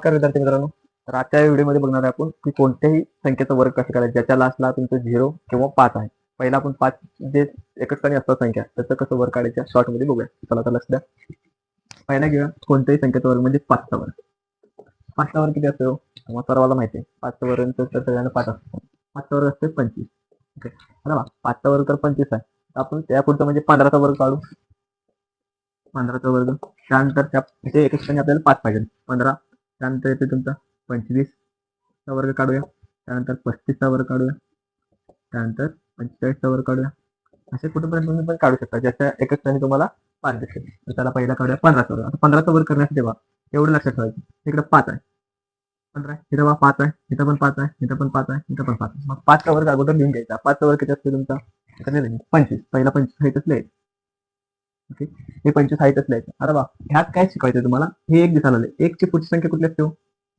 नमस्कार विद्यार्थी मित्रांनो. तर आजच्या व्हिडिओमध्ये बघणार आहे आपण की कोणत्याही संख्येचा वर्ग कसा करायचा, ज्याच्या लास्टला तुमचं 0 किंवा 5 आहे. पहिला आपण 5 जे एकच स्थानी असतात संख्या, त्याचं कसं वर्ग काढायचं शॉर्टमध्ये बघूया. चला तर लक्ष द्या. पहिला घेऊया कोणत्याही संख्येचा वर्ग म्हणजे 5चा वर्ग. 5चा वर्ग किती असतो? तुम्हाला सर्वांना माहिती आहे. 5चा वर्ग तर सगळ्यांना 5 असतो. 5चा वर्ग असते 25. ओके, बघा 5चा वर्ग तर 25 आहे. आपण त्यापुढचं म्हणजे 15चा वर्ग काढू. 15चा वर्ग, त्यानंतर त्या एक स्थानी आपल्याला 5 पाहिजे. 15, त्यानंतर येते तुमचा 25चा वर्ग काढूया. त्यानंतर 35चा वर्ग काढूया. त्यानंतर 45चा वर्ग काढूया. असे कुठेपर्यंत तुम्ही पण काढू शकता, ज्याच्या एका स्थानी तुम्हाला 5 दिसेल. तर त्याला पहिला काढूया 15चा वर्ग. आता 15चा वर्ग करण्यासाठी बघा एवढं लक्षात ठेवायचं, इकडे 5 आहे, 15 आहे, इथं बघा 5 आहे, इथं पण 5 आहे, इथं पण 5 आहे, इथं पण 5 आहे. मग 5चा वर्ग अगोदर लिहून घ्यायचा. 5चा वर्ग किती असते तुमचा? 25. पहिला 25 इथंच लिहायचं. ओके, हे 25 साहित्यच लिहायचं. अरे वा, ह्यात काय शिकवायचं तुम्हाला? हे एक दिसायला आले. एक ची पुढची संख्या कुठली असते?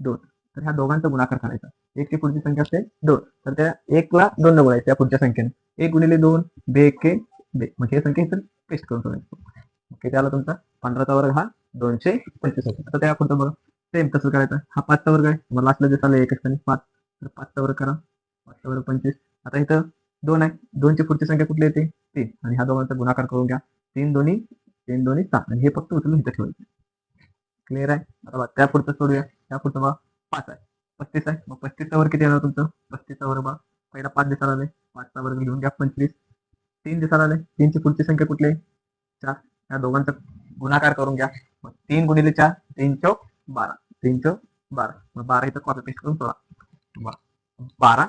2. तर ह्या दोघांचा गुणाकार करायचा. एक ची पुढची संख्या असते 2, तर त्या 1 ला 2 ने गुणायचं त्या पुढच्या संख्येने. 1 गुणिले 2 बे एके बे, म्हणजे हे संख्या इथं पेस्ट करून ठेवायचं. ओके, त्याला तुमचा 15चा वर्ग हा 225 होतो. आता त्या पुढचं बघा, सेम तसं करायचं. हा 5चा वर्ग आहे, मला लास्टला दिसायला एक स्थानी 5, तर 5चा वर्ग करा. 5चा वर्ग 25. आता इथं 2 आहे, 2 ची पुढची संख्या कुठली येते? 3, आणि ह्या दोघांचा गुणाकार करून घ्या. 3 दोन्ही 7, आणि हे फक्त उचलून इथं ठेवायचं. क्लिअर आहे? आता त्या पुढचं सोडूया. त्या पुढचं बघा 5 आहे, 35 आहे. मग 35चा वर्ग किती येणार तुमचं? 35चा वर्ग बघा, पहिला 5 दिसायला आले, 5चा वर्ग घेऊन घ्या 25. 3 दिसायला आले, 3 ची पुढची संख्या कुठली आहे? 4. या दोघांचा गुणाकार करून घ्या. मग 3 गुणिले 4, 3 चौक 12, 3 चौक 12. मग 12 इथं कॉपी पेस्ट करून सोडा. 12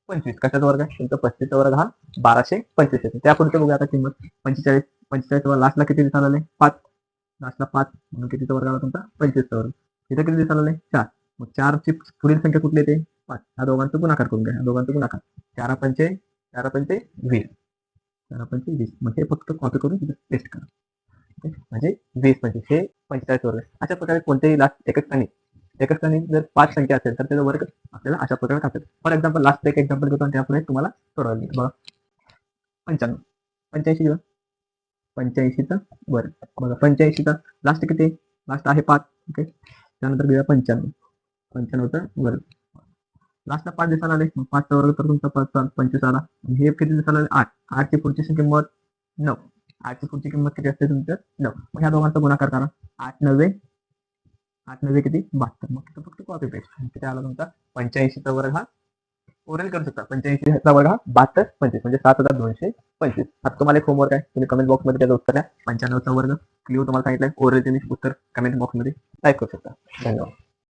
25 कशाचा वर्ग आहे? तुमचा 35चा वर्ग हा 1225 येते. त्या पुढचं बघूया आता किंमत. 45. 45 लास्टला किती दिसायला आले? 5. लास्टला 5, म्हणून कितीचा वर्ग आला तुमचा? 25चा वर्ग. इथं किती दिसायला आले? 4. मग 4 ची पुढील संख्या कुठली येते? 5. ह्या दोघांचा गुणाकार करून घ्या. ह्या दोघांचा गुणाकार 4 पंचे 20. 4 पंचे 20. मग हे फक्त कॉपी करून तिथे पेस्ट करा. म्हणजे 20 25 हे 45 वर्ग. अशा प्रकारे कोणतेही लास्ट एकच स्थानी जर 5 संख्या असेल तर त्याचा वर्ग आपल्याला अशा प्रकारे काढतात. फॉर एक्झाम्पल लास्ट एक एक्झाम्पल घेतो आणि त्यापुढे तुम्हाला सोडवायला बघा. 95, 85 घेऊ. 85चा वर्ग बघा. 85चा लास्ट किती? लास्ट आहे 5. ओके, त्यानंतर घेऊया 95. 95चा वर्ग. लास्टला 5 दिसायला आले, मग 5चा वर्ग तर तुमचा 25 आला. हे किती दिसायला आले? 8. 8 ची पुढची किंमत 9. 8 ची पुढची किंमत किती असते तुमच्या? 9. मग ह्या दोघांचा गुणाकार करा. 8 9 किती? 72. मग फक्त कॉपी पेस्ट. किती आला तुमचा? 85चा वर्ग हा ओरल करू शकता. 85चा वर्ग हा 72 25 म्हणजे 7225. आता तुम्हाला एक होमवर्क आहे, तुम्ही कमेंट बॉक्समध्ये त्याचं उत्तर द्या. 95चा वर्ग क्लिअर तुम्हाला सांगितलंय. ओरल तुम्ही उत्तर कमेंट बॉक्समध्ये टाईप करू शकता. धन्यवाद.